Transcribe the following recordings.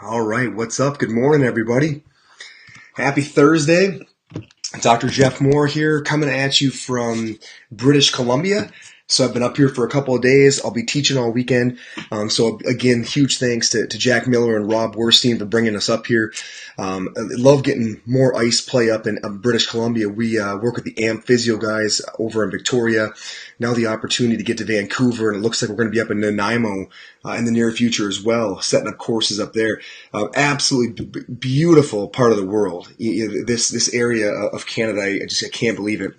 All right, what's up? Good morning, everybody. Happy Thursday. Dr. Jeff Moore here, coming at you from British Columbia. So I've been up here for a couple of days. I'll be teaching all weekend. So again, huge thanks to Jack Miller and Rob Werstein for bringing us up here. I love getting more ice play up in British Columbia. We work with the AMP Physio guys over in Victoria. Now the opportunity to get to Vancouver, and it looks like we're going to be up in Nanaimo in the near future as well, setting up courses up there. Absolutely beautiful part of the world. This area of Canada, I can't believe it.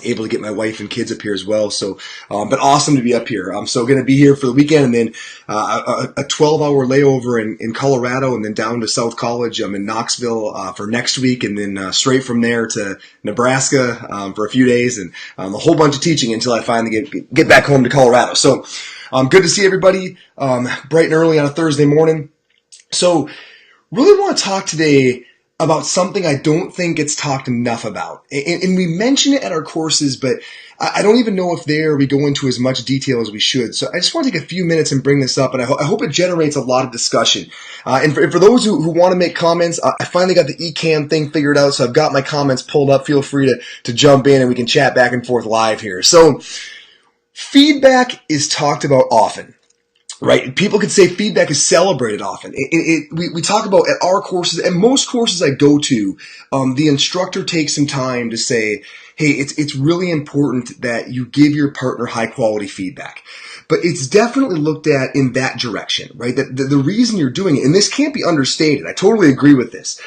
Able to get my wife and kids up here as well. So, but awesome to be up here. I'm so going to be here for the weekend, and then a 12-hour layover in Colorado, and then down to South College. I'm in Knoxville for next week, and then straight from there to Nebraska for a few days, and a whole bunch of teaching until I finally get back home to Colorado. So, good to see everybody bright and early on a Thursday morning. So, really want to talk today about something I don't think gets talked enough about. And we mention it at our courses, but I don't even know if there we go into as much detail as we should. So I just want to take a few minutes and bring this up, and I hope it generates a lot of discussion. And for those who want to make comments, I finally got the eCam thing figured out, so I've got my comments pulled up. Feel free to jump in, and we can chat back and forth live here. So feedback is talked about often. Right? People could say feedback is celebrated often. We talk about at our courses, and most courses I go to, the instructor takes some time to say, hey, it's really important that you give your partner high quality feedback. But it's definitely looked at in that direction, right? That the reason you're doing it, and this can't be understated, I totally agree with this.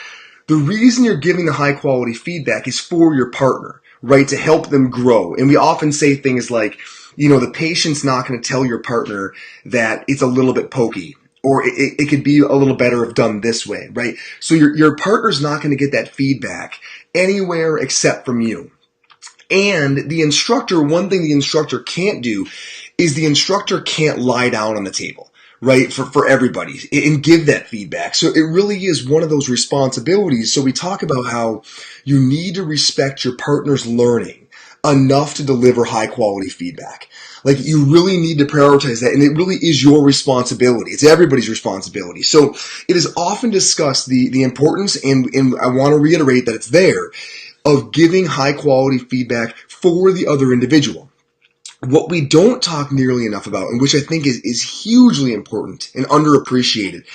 The reason you're giving the high quality feedback is for your partner, right? To help them grow. And we often say things like, the patient's not going to tell your partner that it's a little bit pokey, or it could be a little better if done this way, right? So your partner's not going to get that feedback anywhere except from you. And the instructor, one thing the instructor can't do is the instructor can't lie down on the table, right? For everybody and give that feedback. So it really is one of those responsibilities. So we talk about how you need to respect your partner's learning enough to deliver high quality feedback. Like, you really need to prioritize that, and it really is your responsibility. It's everybody's responsibility. So it is often discussed the importance, and I want to reiterate that it's there, of giving high quality feedback for the other individual. What we don't talk nearly enough about, and which I think is hugely important and underappreciated,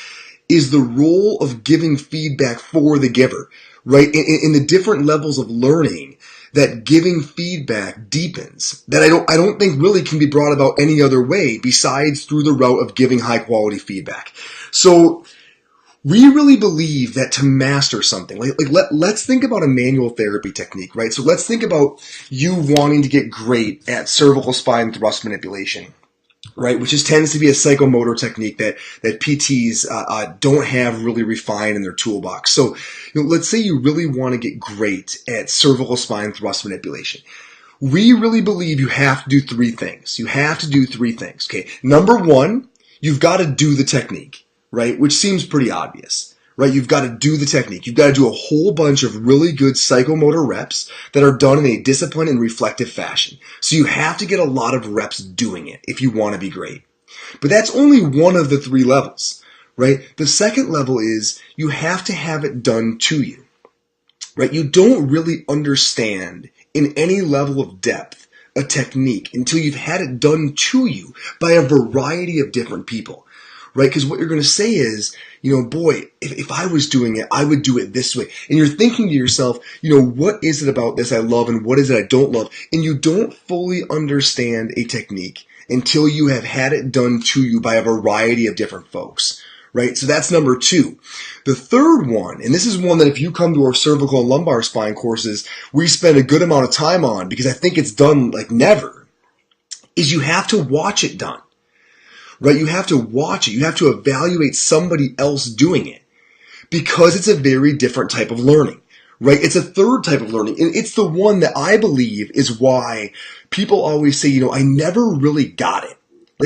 is the role of giving feedback for the giver, right? In the different levels of learning that giving feedback deepens, that I don't think really can be brought about any other way besides through the route of giving high quality feedback. So we really believe that to master something, let's think about a manual therapy technique, right? So let's think about you wanting to get great at cervical spine thrust manipulation, right? Which tends to be a psychomotor technique that PTs don't have really refined in their toolbox. So let's say you really want to get great at cervical spine thrust manipulation. We really believe you have to do three things. Okay. Number one, you've got to do the technique, right? Which seems pretty obvious, right? You've got to do the technique. You've got to do a whole bunch of really good psychomotor reps that are done in a disciplined and reflective fashion. So you have to get a lot of reps doing it if you want to be great. But that's only one of the three levels, right? The second level is you have to have it done to you, right? You don't really understand in any level of depth a technique until you've had it done to you by a variety of different people. Right? Because what you're going to say is, boy, if I was doing it, I would do it this way. And you're thinking to yourself, what is it about this I love and what is it I don't love? And you don't fully understand a technique until you have had it done to you by a variety of different folks. Right? So that's number two. The third one, and this is one that if you come to our cervical and lumbar spine courses, we spend a good amount of time on because I think it's done like never, is you have to watch it done. Right? You have to watch it. You have to evaluate somebody else doing it because it's a very different type of learning, right? It's a third type of learning. And it's the one that I believe is why people always say, I never really got it.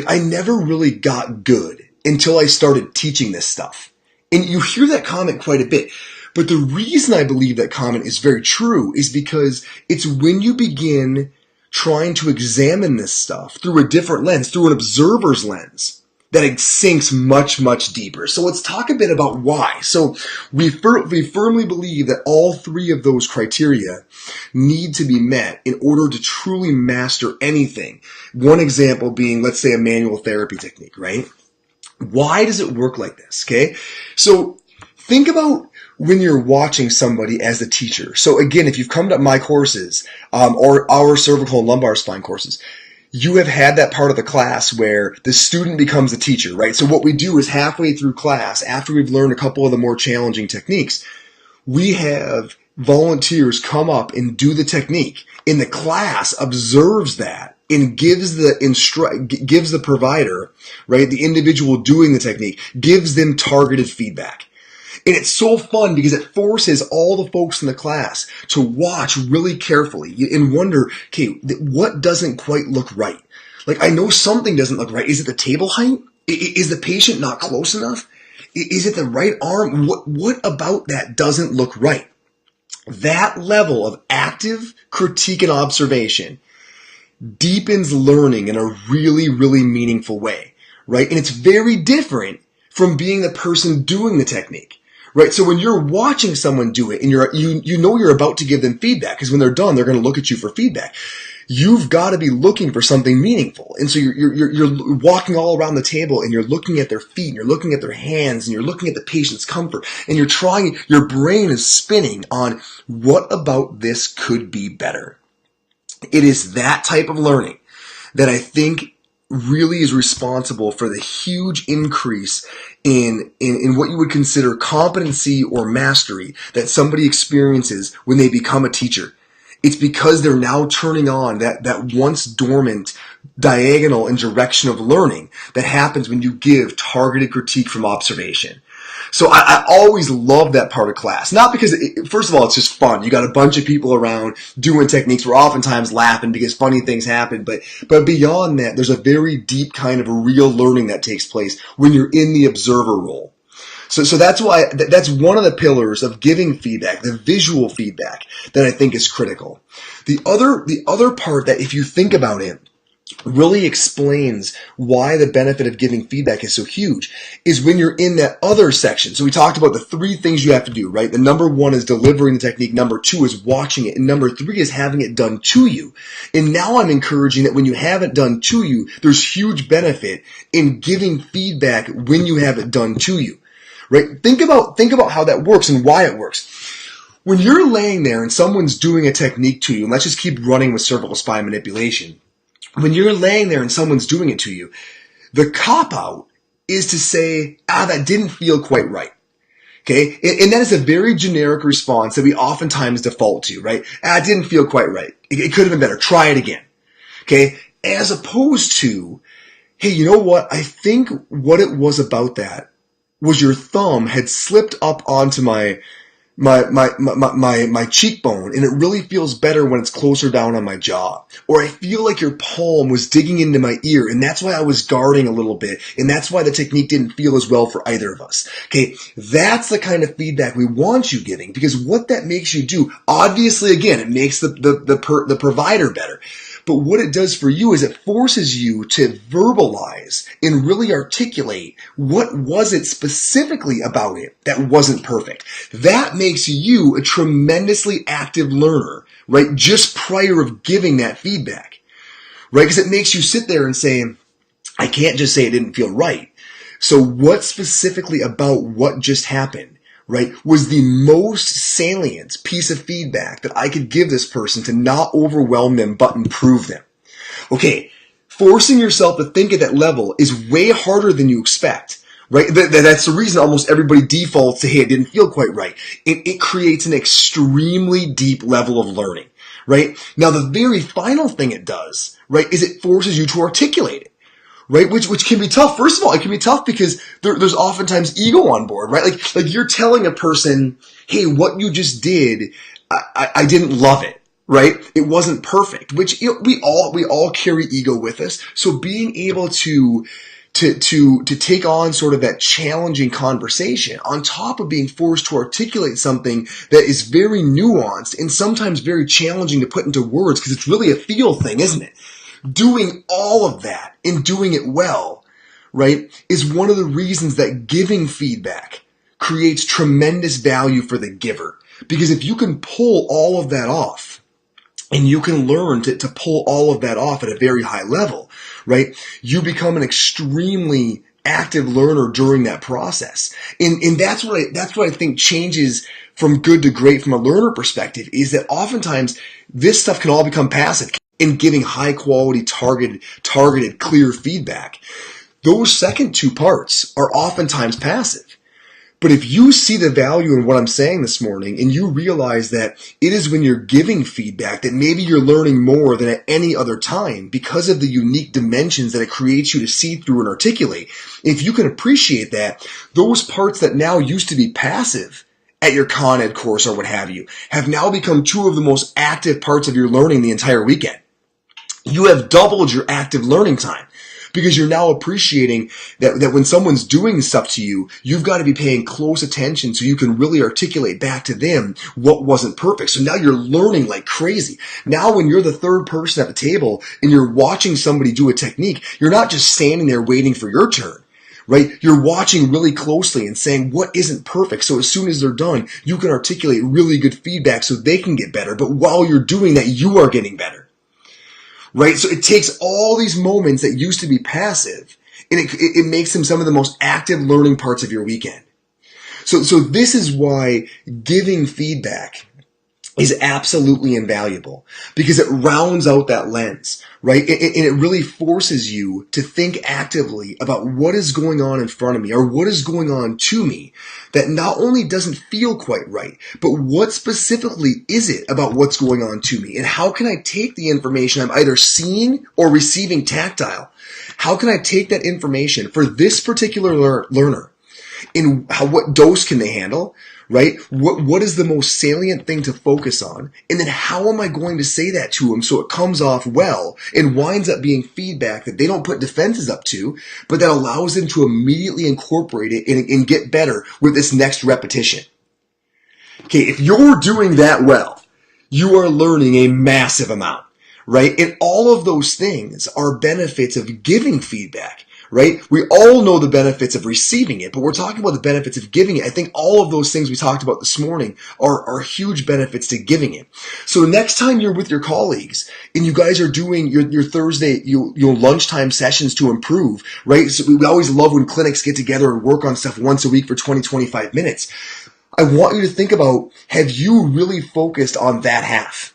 I never really got good until I started teaching this stuff. And you hear that comment quite a bit. But the reason I believe that comment is very true is because it's when you begin trying to examine this stuff through a different lens, through an observer's lens, that it sinks much, much deeper. So let's talk a bit about why. So we firmly believe that all three of those criteria need to be met in order to truly master anything. One example being, let's say, a manual therapy technique, right? Why does it work like this? Okay. So think about when you're watching somebody as a teacher. So again, if you've come to my courses, or our cervical and lumbar spine courses, you have had that part of the class where the student becomes a teacher, right? So what we do is halfway through class, after we've learned a couple of the more challenging techniques, we have volunteers come up and do the technique. And the class observes that and gives the provider, right, the individual doing the technique, gives them targeted feedback. And it's so fun because it forces all the folks in the class to watch really carefully and wonder, okay, what doesn't quite look right? Like, I know something doesn't look right. Is it the table height? Is the patient not close enough? Is it the right arm? What about that doesn't look right? That level of active critique and observation deepens learning in a really, really meaningful way, right? And it's very different from being the person doing the technique. Right, so when you're watching someone do it and you know you're about to give them feedback, because when they're done, they're going to look at you for feedback. You've got to be looking for something meaningful, and so you're walking all around the table and you're looking at their feet, and you're looking at their hands, and you're looking at the patient's comfort, and your brain is spinning on what about this could be better. It is that type of learning that I think really is responsible for the huge increase in what you would consider competency or mastery that somebody experiences when they become a teacher. It's because they're now turning on that once dormant diagonal and direction of learning that happens when you give targeted critique from observation. So I always love that part of class. Not because, first of all, it's just fun. You got a bunch of people around doing techniques. We're oftentimes laughing because funny things happen. But beyond that, there's a very deep kind of real learning that takes place when you're in the observer role. So that's why, that's one of the pillars of giving feedback, the visual feedback, that I think is critical. The other part that, if you think about it, really explains why the benefit of giving feedback is so huge is when you're in that other section. So we talked about the three things you have to do, right? The number one is delivering the technique. Number two is watching it. And number three is having it done to you. And now I'm encouraging that when you have it done to you, there's huge benefit in giving feedback when you have it done to you, right? Think about how that works and why it works. When you're laying there and someone's doing a technique to you, and let's just keep running with cervical spine manipulation. When you're laying there and someone's doing it to you, the cop-out is to say, that didn't feel quite right. Okay? And that is a very generic response that we oftentimes default to, right? It didn't feel quite right. It could have been better. Try it again. Okay? As opposed to, hey, you know what? I think what it was about that was your thumb had slipped up onto my cheekbone, and it really feels better when it's closer down on my jaw. Or I feel like your palm was digging into my ear, and that's why I was guarding a little bit, and that's why the technique didn't feel as well for either of us. Okay, that's the kind of feedback we want you giving, because what that makes you do, obviously, again, it makes the provider better. But what it does for you is it forces you to verbalize and really articulate what was it specifically about it that wasn't perfect. That makes you a tremendously active learner, right? Just prior of giving that feedback, right? Because it makes you sit there and say, I can't just say it didn't feel right. So what specifically about what just happened, right, was the most salient piece of feedback that I could give this person to not overwhelm them but improve them? Okay, forcing yourself to think at that level is way harder than you expect, right? That's the reason almost everybody defaults to, hey, it didn't feel quite right. It creates an extremely deep level of learning, right? Now, the very final thing it does, right, is it forces you to articulate it. Right, which can be tough. First of all, it can be tough because there's oftentimes ego on board, right? Like you're telling a person, hey, what you just did, I didn't love it, right? It wasn't perfect, which, you know, we all carry ego with us. So being able to take on sort of that challenging conversation on top of being forced to articulate something that is very nuanced and sometimes very challenging to put into words because it's really a feel thing, isn't it? Doing all of that and doing it well, right, is one of the reasons that giving feedback creates tremendous value for the giver. Because if you can pull all of that off, and you can learn to pull all of that off at a very high level, right, you become an extremely active learner during that process. And that's what I think changes from good to great from a learner perspective, is that oftentimes this stuff can all become passive in giving high quality, targeted, clear feedback. Those second two parts are oftentimes passive. But if you see the value in what I'm saying this morning, and you realize that it is when you're giving feedback that maybe you're learning more than at any other time because of the unique dimensions that it creates you to see through and articulate, if you can appreciate that, those parts that now used to be passive at your Con Ed course or what have you, have now become two of the most active parts of your learning the entire weekend. You have doubled your active learning time. Because you're now appreciating that when someone's doing stuff to you, you've got to be paying close attention so you can really articulate back to them what wasn't perfect. So now you're learning like crazy. Now when you're the third person at the table and you're watching somebody do a technique, you're not just standing there waiting for your turn, right? You're watching really closely and saying what isn't perfect. So as soon as they're done, you can articulate really good feedback so they can get better. But while you're doing that, you are getting better. Right? So it takes all these moments that used to be passive, and it makes them some of the most active learning parts of your weekend. So this is why giving feedback is absolutely invaluable, because it rounds out that lens, right? And it really forces you to think actively about what is going on in front of me, or what is going on to me that not only doesn't feel quite right, but what specifically is it about what's going on to me? And how can I take the information I'm either seeing or receiving tactile? How can I take that information for this particular learner? In what dose can they handle? Right? What is the most salient thing to focus on? And then how am I going to say that to them so it comes off well and winds up being feedback that they don't put defenses up to, but that allows them to immediately incorporate it and get better with this next repetition. Okay, if you're doing that well, you are learning a massive amount, right? And all of those things are benefits of giving feedback. Right? We all know the benefits of receiving it, but we're talking about the benefits of giving it. I think all of those things we talked about this morning are huge benefits to giving it. So next time you're with your colleagues and you guys are doing your Thursday, your lunchtime sessions to improve, right? So we always love when clinics get together and work on stuff once a week for 20, 25 minutes. I want you to think about, have you really focused on that half?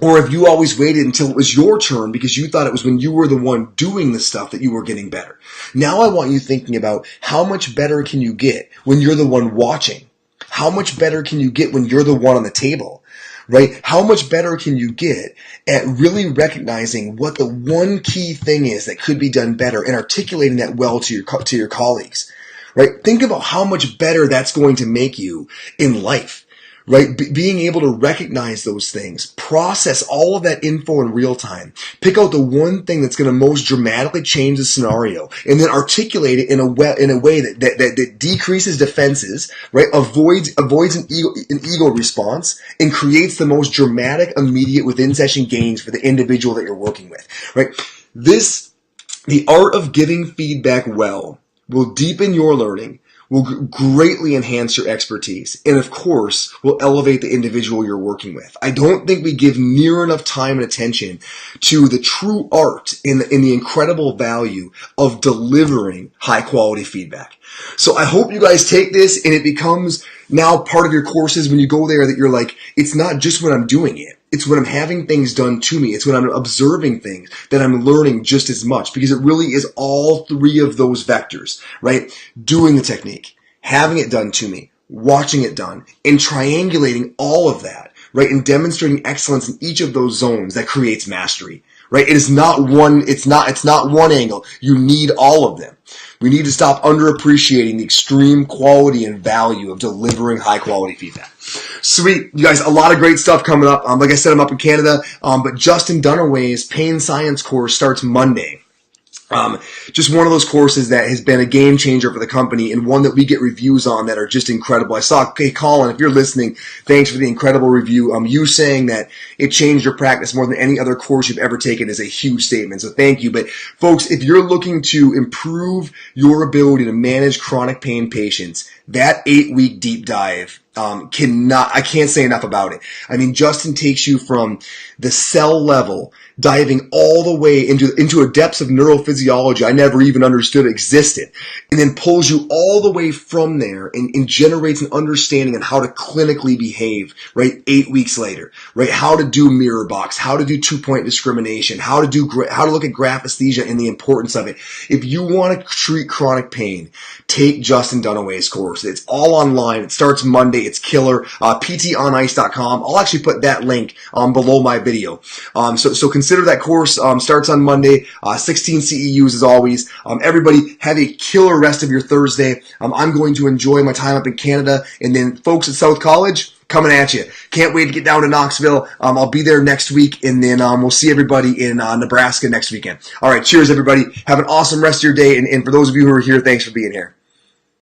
Or have you always waited until it was your turn because you thought it was when you were the one doing the stuff that you were getting better? Now I want you thinking about, how much better can you get when you're the one watching? How much better can you get when you're the one on the table? Right? How much better can you get at really recognizing what the one key thing is that could be done better and articulating that well to your colleagues? Right? Think about how much better that's going to make you in life. Right? Being able to recognize those things, process all of that info in real time, pick out the one thing that's going to most dramatically change the scenario, and then articulate it in a way that decreases defenses, right? Avoids an ego response, and creates the most dramatic, immediate within session gains for the individual that you're working with, right? The art of giving feedback well will deepen your learning, will greatly enhance your expertise, and of course, will elevate the individual you're working with. I don't think we give near enough time and attention to the true art in the incredible value of delivering high quality feedback. So I hope you guys take this and it becomes now part of your courses when you go there, that you're like, it's not just when I'm doing it. It's when I'm having things done to me. It's when I'm observing things that I'm learning just as much, because it really is all three of those vectors, right? Doing the technique, having it done to me, watching it done, and triangulating all of that, right? And demonstrating excellence in each of those zones that creates mastery, right? It's not one angle. You need all of them. We need to stop underappreciating the extreme quality and value of delivering high quality feedback. Sweet. You guys, a lot of great stuff coming up. Like I said, I'm up in Canada, but Justin Dunaway's Pain Science course starts Monday. Just one of those courses that has been a game changer for the company, and one that we get reviews on that are just incredible. I saw, hey, Colin, if you're listening, thanks for the incredible review. You saying that it changed your practice more than any other course you've ever taken is a huge statement. So thank you. But folks, if you're looking to improve your ability to manage chronic pain patients, that 8-week deep dive, I can't say enough about it. I mean, Justin takes you from the cell level, diving all the way into a depths of neurophysiology I never even understood existed, and then pulls you all the way from there and generates an understanding on how to clinically behave, right? 8 weeks later, right? How to do mirror box, how to do 2-point discrimination, how to look at graphisthesia and the importance of it. If you want to treat chronic pain, take Justin Dunaway's course. It's all online. It starts Monday. It's killer. PTOnIce.com. I'll actually put that link below my video. So consider that course. Starts on Monday. 16 CEUs as always. Everybody have a killer rest of your Thursday. I'm going to enjoy my time up in Canada, and then folks at South College, coming at you. Can't wait to get down to Knoxville. I'll be there next week, and then we'll see everybody in Nebraska next weekend. All right, cheers, everybody. Have an awesome rest of your day, and for those of you who are here, thanks for being here.